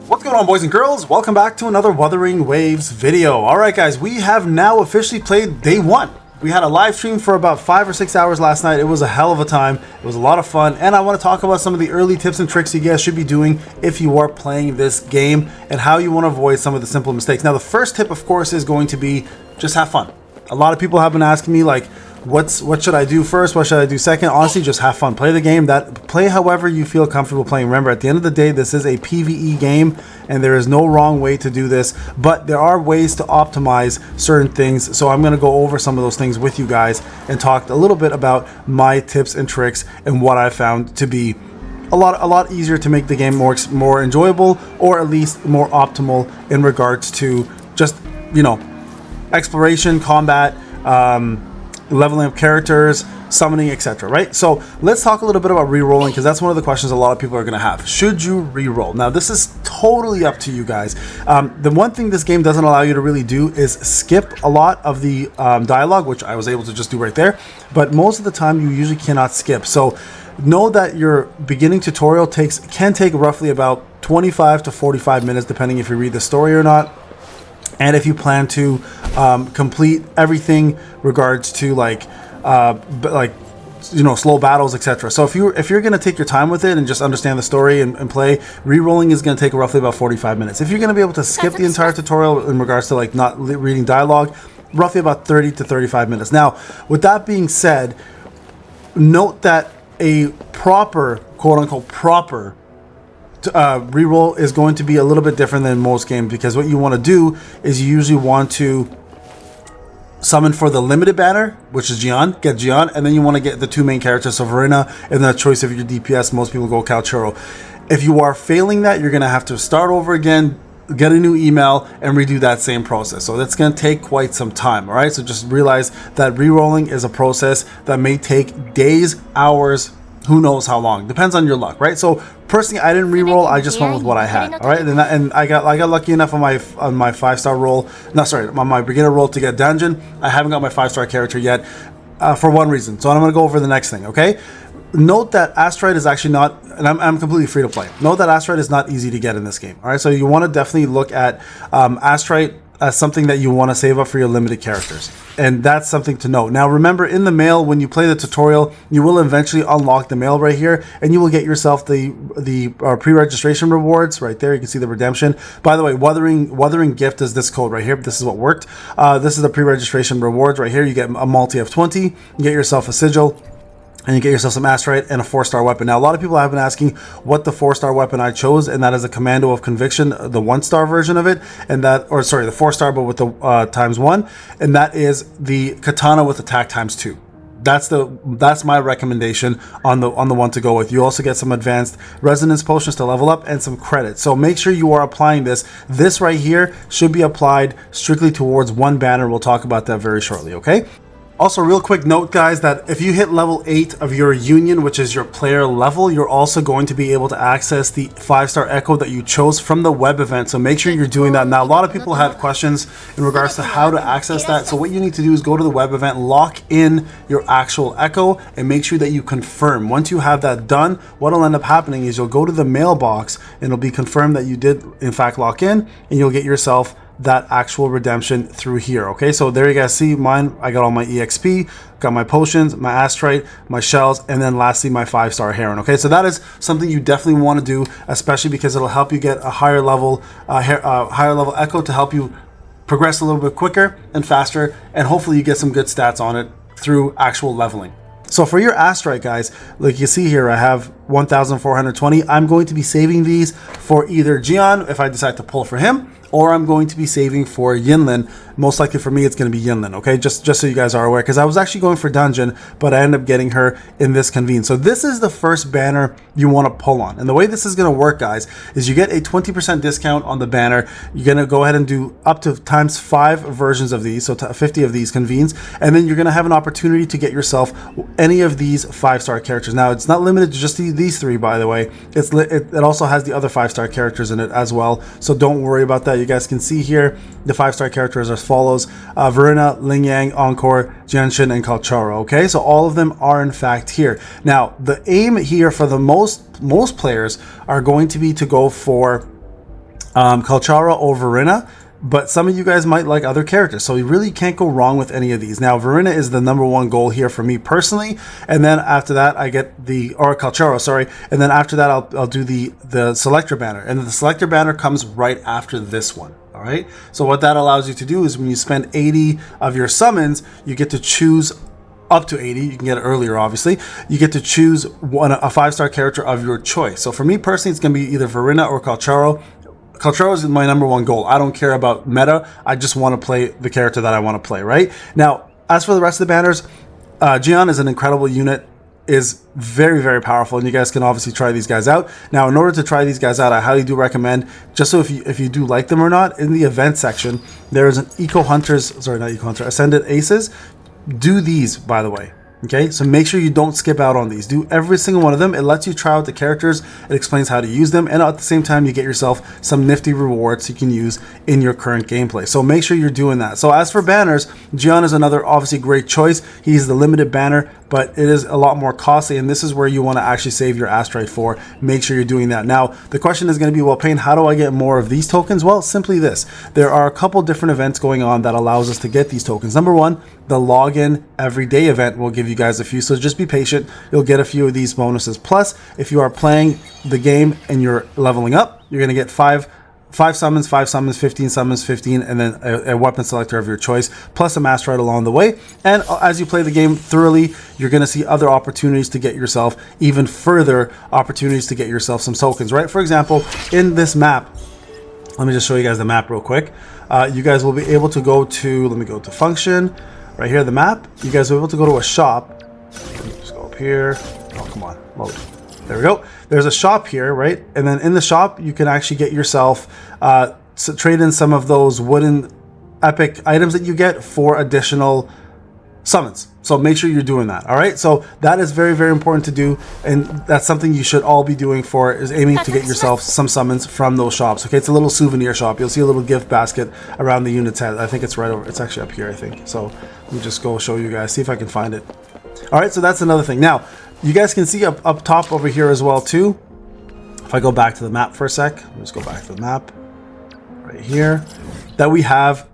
What's going on, boys and girls? Welcome back to another Wuthering Waves video. Alright guys, we have now officially played day one. We had a live stream for about 5 or 6 hours last night. It was a hell of a time. It was a lot of fun, and I want to talk about some of the early tips and tricks you guys should be doing if you are playing this game and how you want to avoid some of the simple mistakes. Now the first tip, of course, is going to be just have fun. A lot of people have been asking me like, what should I do first? What should I do second? Honestly, just have fun. Play the game. Play however you feel comfortable playing. Remember, at the end of the day, this is a PvE game, and there is no wrong way to do this. But there are ways to optimize certain things. So I'm going to go over some of those things with you guys and talk a little bit about my tips and tricks and what I found to be a lot easier to make the game more enjoyable, or at least more optimal in regards to just, you know, exploration, combat, leveling up characters, summoning, etc. Right? So let's talk a little bit about re-rolling, because that's one of the questions a lot of people are going to have. Should you re-roll? Now this is totally up to you guys. The one thing this game doesn't allow you to really do is skip a lot of the dialogue, which I was able to just do right there, but most of the time you usually cannot skip. So know that your beginning tutorial can take roughly about 25 to 45 minutes, depending if you read the story or not. And if you plan to complete everything regards to slow battles, etc. So if you're going to take your time with it and just understand the story and play, re-rolling is going to take roughly about 45 minutes. If you're going to be able to skip the entire tutorial in regards to like not reading dialogue, roughly about 30 to 35 minutes. Now, with that being said, note that a proper, quote-unquote proper reroll is going to be a little bit different than most games, because what you want to do is you usually want to summon for the limited banner, which is Gian, get Gian, and then you want to get the two main characters, so Verena, and the choice of your DPS. Most people go Calchero. If you are failing that, you're going to have to start over again, get a new email, and redo that same process. So that's going to take quite some time. All right, so just realize that re-rolling is a process that may take days, hours, who knows how long. Depends on your luck, right? So personally, I didn't re-roll. I just went with what I had. All right, and I got lucky enough on my 5-star roll. No, sorry, on my beginner roll to get dungeon. I haven't got my 5-star character yet, for one reason. So I'm going to go over the next thing. Okay. Note that Asteroid is actually not, and I'm completely free to play. Note that Asteroid is not easy to get in this game. All right, so you want to definitely look at Asteroid as something that you want to save up for your limited characters, and that's something to note. Now remember, in the mail, when you play the tutorial, you will eventually unlock the mail right here, and you will get yourself the pre-registration rewards right there. You can see the redemption. By the way, Wuthering gift is this code right here. This is what worked. This is the pre-registration rewards right here. You get a multi of 20, you get yourself a sigil, and you get yourself some Asteroid and a 4-star weapon. Now, a lot of people have been asking what the 4-star weapon I chose, and that is a Commando of Conviction, the 1-star version of it, and that, or sorry, the 4-star, but with the ×1, and that is the Katana with attack ×2. That's my recommendation on the one to go with. You also get some advanced resonance potions to level up and some credits. So make sure you are applying this. This right here should be applied strictly towards one banner. We'll talk about that very shortly, okay? Also, real quick note, guys, that if you hit level 8 of your union, which is your player level, you're also going to be able to access the 5-star echo that you chose from the web event. So make sure you're doing that. Now, a lot of people had questions in regards to how to access that. So what you need to do is go to the web event, lock in your actual echo, and make sure that you confirm. Once you have that done, what'll end up happening is you'll go to the mailbox, and it'll be confirmed that you did, in fact, lock in, and you'll get yourself that actual redemption through here. Okay, so there you guys see mine. I got all my EXP, got my potions, my Astrite, my shells, and then lastly my 5-star Heron. Okay, so that is something you definitely want to do, especially because it'll help you get a higher level echo to help you progress a little bit quicker and faster, and hopefully you get some good stats on it through actual leveling. So for your Astrite, guys, like you see here, I have 1,420. I'm going to be saving these for either Gian, if I decide to pull for him, or I'm going to be saving for Yinlin. Most likely for me, it's going to be Yinlin, okay? Just so you guys are aware, because I was actually going for Dungeon, but I ended up getting her in this convene. So this is the first banner you want to pull on. And the way this is going to work, guys, is you get a 20% discount on the banner. You're going to go ahead and do up to ×5 versions of these, so 50 of these convenes, and then you're going to have an opportunity to get yourself any of these 5-star characters. Now, it's not limited to just these 3, by the way. It also has the other 5-star characters in it as well, so don't worry about that. You guys can see here the 5-star characters as follows: Verena, Lingyang, Encore, Genshin, and Kalcharo. Okay, so all of them are in fact here. Now, the aim here for the most players are going to be to go for Kalchara or Verena, but some of you guys might like other characters, so you really can't go wrong with any of these. Now, Verena is the #1 goal here for me personally, and then after that, I get or Kalchara, sorry, and then after that, I'll do the Selector banner, and the Selector banner comes right after this one. All right. So what that allows you to do is when you spend 80 of your summons, you get to choose up to 80. You can get it earlier, obviously. You get to choose a 5-star character of your choice. So for me personally, it's going to be either Verena or Kalcharo. Kalcharo is my #1 goal. I don't care about meta. I just want to play the character that I want to play, right? Now, as for the rest of the banners, Jian is an incredible unit, is very, very powerful, and you guys can obviously try these guys out. Now, in order to try these guys out, I highly do recommend, just so if you do like them or not, in the event section, there is an Ascendant Aces. Do these, by the way. Okay, so make sure you don't skip out on these. Do every single one of them. It lets you try out the characters. It explains how to use them. And at the same time, you get yourself some nifty rewards you can use in your current gameplay. So make sure you're doing that. So as for banners, Jian is another obviously great choice. He's the limited banner, but it is a lot more costly. And this is where you want to actually save your astrite for. Make sure you're doing that. Now, the question is going to be, well, Payne, how do I get more of these tokens? Well, simply this. There are a couple different events going on that allows us to get these tokens. #1, the login everyday event will give you guys a few, so just be patient. You'll get a few of these bonuses. Plus, if you are playing the game and you're leveling up, you're going to get 5 summons, 15 summons, 15, and then a weapon selector of your choice, plus a master right along the way. And as you play the game thoroughly, you're going to see other opportunities to get yourself even further opportunities to get yourself some tokens, right? For example, in this map, let me just show you guys the map real quick. You guys will be able to go to, let me go to function. Right here, the map, you guys will be able to go to a shop. Just go up here. Oh, come on, load. There we go. There's a shop here, right? And then in the shop, you can actually get yourself, trade in some of those wooden epic items that you get for additional summons. So make sure you're doing that. All right. So that is very, very important to do. And that's something you should all be doing is aiming to get yourself some summons from those shops. Okay. It's a little souvenir shop. You'll see a little gift basket around the unit's head. I think it's right over. It's actually up here, I think. So let me just go show you guys, see if I can find it. All right. So that's another thing. Now you guys can see up top over here as well too. If I go back to the map for a sec, let's go back to the map right here, that we have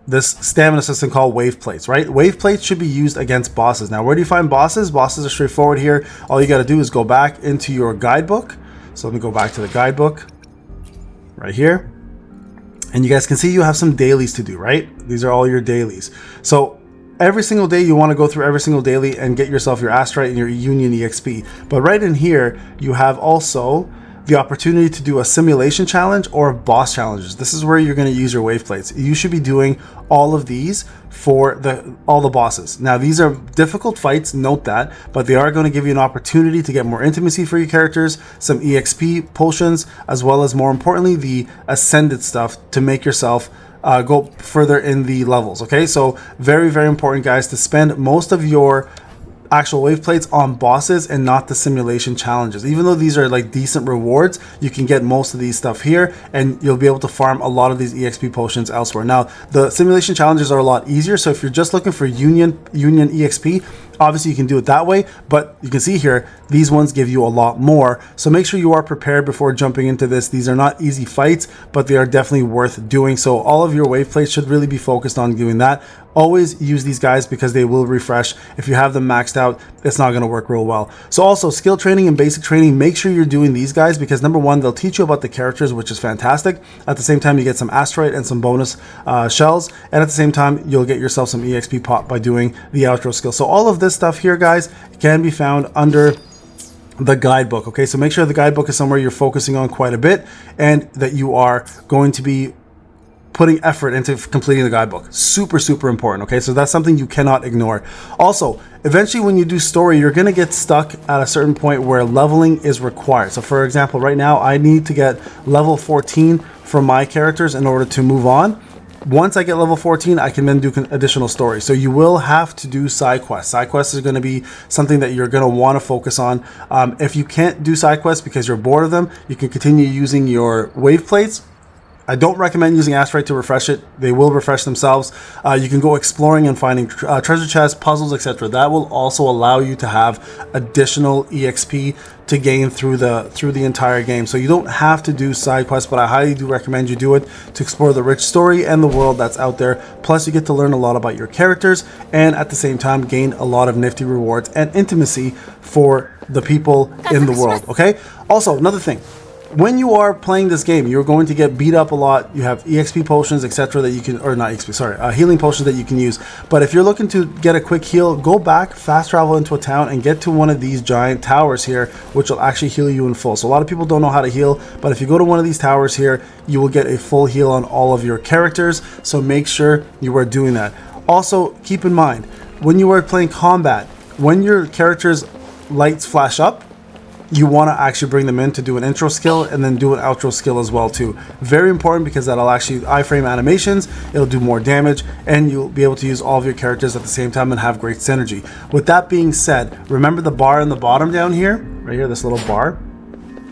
this stamina system called wave plates, right? Wave plates should be used against bosses. Now, where do you find bosses? Bosses are straightforward here. All you got to do is go back into your guidebook. So let me go back to the guidebook right here. And you guys can see you have some dailies to do, right? These are all your dailies. So every single day you want to go through every single daily and get yourself your astrite and your union EXP. But right in here, you have also the opportunity to do a simulation challenge or boss challenges. This is where you're going to use your wave plates. You should be doing all of these for all the bosses. Now, these are difficult fights, note that, but they are going to give you an opportunity to get more intimacy for your characters, some EXP potions, as well as, more importantly, the ascended stuff to make yourself go further in the levels. Okay, so very, very important, guys, to spend most of your actual wave plates on bosses and not the simulation challenges. Even though these are like decent rewards, you can get most of these stuff here and you'll be able to farm a lot of these EXP potions elsewhere. Now, the simulation challenges are a lot easier, so if you're just looking for union EXP, obviously you can do it that way, but you can see here these ones give you a lot more, so make sure you are prepared before jumping into this. These are not easy fights, but they are definitely worth doing. So all of your wave plates should really be focused on doing that. Always use these guys because they will refresh. If you have them maxed out, it's not going to work real well. So also skill training and basic training, make sure you're doing these guys because #1, they'll teach you about the characters, which is fantastic. At the same time, you get some astrite and some bonus shells, and at the same time, you'll get yourself some EXP pop by doing the outro skill. So all of this stuff here, guys, can be found under the guidebook. Okay, so make sure the guidebook is somewhere you're focusing on quite a bit and that you are going to be putting effort into completing the guidebook. Super, super important. Okay, so that's something you cannot ignore. Also, eventually when you do story, you're going to get stuck at a certain point where leveling is required. So for example, right now I need to get level 14 for my characters in order to move on. Once I get level 14, I can then do additional stories. So you will have to do side quests. Side quests is going to be something that you're going to want to focus on. If you can't do side quests because you're bored of them, you can continue using your wave plates I don't recommend using Asteroid to refresh it. They will refresh themselves. You can go exploring and finding treasure chests, puzzles, etc. That will also allow you to have additional EXP to gain through the entire game. So you don't have to do side quests, but I highly do recommend you do it to explore the rich story and the world that's out there. Plus you get to learn a lot about your characters, and at the same time gain a lot of nifty rewards and intimacy for the people in the world. Okay, also another thing, when you are playing this game, you're going to get beat up a lot. You have EXP potions, etc. that you can, or not EXP, sorry, healing potions that you can use. But if you're looking to get a quick heal, go back, fast travel into a town, and get to one of these giant towers here, which will actually heal you in full. So a lot of people don't know how to heal, but if you go to one of these towers here, you will get a full heal on all of your characters. So make sure you are doing that. Also, keep in mind, when you are playing combat, when your character's lights flash up, you want to actually bring them in to do an intro skill and then do an outro skill as well too. Very important, because that'll actually iframe animations, it'll do more damage, and you'll be able to use all of your characters at the same time and have great synergy. With that being said, remember the bar in the bottom down here, right here, this little bar,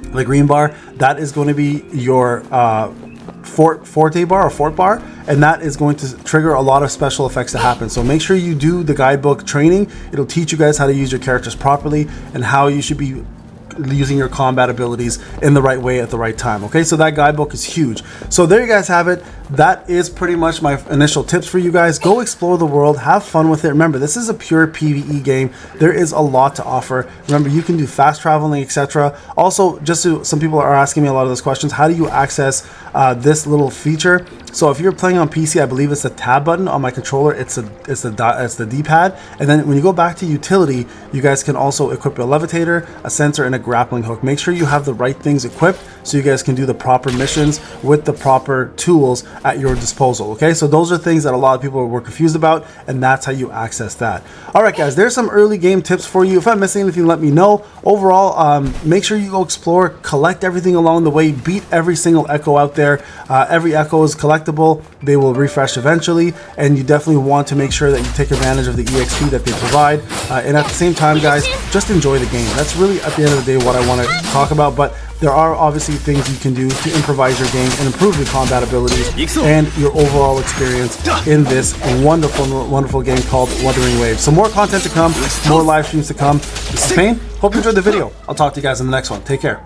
the green bar, that is going to be your forte bar or fort bar, and that is going to trigger a lot of special effects to happen. So make sure you do the guidebook training. It'll teach you guys how to use your characters properly and how you should be using your combat abilities in the right way at the right time. Okay, so that guidebook is huge. So there you guys have it. That is pretty much my initial tips for you guys. Go explore the world, have fun with it. Remember, this is a pure PvE game. There is a lot to offer. Remember, you can do fast traveling, etc. Also, just so some people are asking me a lot of those questions, how do you access this little feature? So if you're playing on PC, I believe it's the tab button. On my controller, it's the D-pad. And then when you go back to utility, you guys can also equip a levitator, a sensor, and a grappling hook. Make sure you have the right things equipped so you guys can do the proper missions with the proper tools at your disposal. Okay, so those are things that a lot of people were confused about, and that's how you access that. All right, guys, there's some early game tips for you. If I'm missing anything, let me know. Overall, make sure you go explore, collect everything along the way, beat every single echo out there. Every echo is collectible. They will refresh eventually, and you definitely want to make sure that you take advantage of the EXP that they provide. And at the same time, guys, just enjoy the game. That's really, at the end of the day, what I want to talk about. But there are obviously things you can do to improvise your game and improve your combat abilities and your overall experience in this wonderful, wonderful game called Wuthering Waves. So more content to come, more live streams to come. This is Payne. Hope you enjoyed the video. I'll talk to you guys in the next one. Take care.